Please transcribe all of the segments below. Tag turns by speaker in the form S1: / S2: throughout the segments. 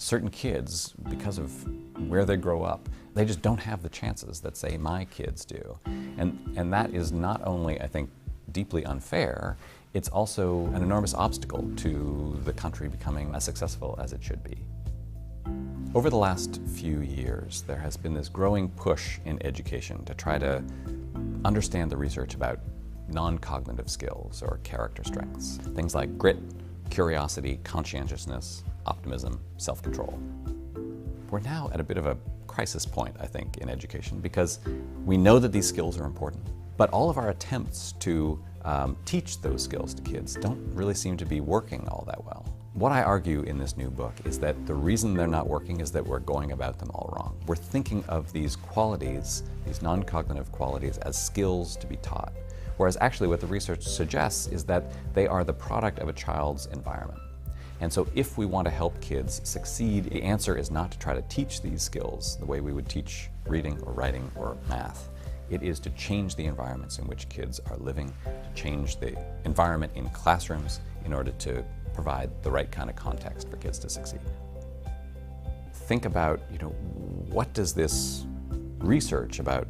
S1: certain kids, because of where they grow up, they just don't have the chances that, say, my kids do. And that is not only, I think, deeply unfair, it's also an enormous obstacle to the country becoming as successful as it should be. Over the last few years, there has been this growing push in education to try to understand the research about non-cognitive skills or character strengths. Things like grit, curiosity, conscientiousness, optimism, self-control. We're now at a bit of a crisis point, I think, in education because we know that these skills are important, but all of our attempts to teach those skills to kids don't really seem to be working all that well. What I argue in this new book is that the reason they're not working is that we're going about them all wrong. We're thinking of these qualities, these non-cognitive qualities, as skills to be taught, whereas actually what the research suggests is that they are the product of a child's environment. And so if we want to help kids succeed, the answer is not to try to teach these skills the way we would teach reading or writing or math. It is to change the environments in which kids are living, to change the environment in classrooms in order to provide the right kind of context for kids to succeed. Think about, what does this research about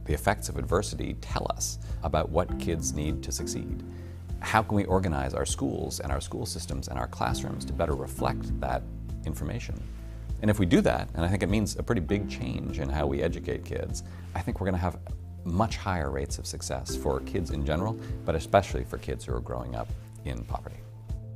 S1: the effects of adversity tell us about what kids need to succeed? How can we organize our schools and our school systems and our classrooms to better reflect that information? And if we do that, and I think it means a pretty big change in how we educate kids, I think we're going to have much higher rates of success for kids in general, but especially for kids who are growing up in poverty.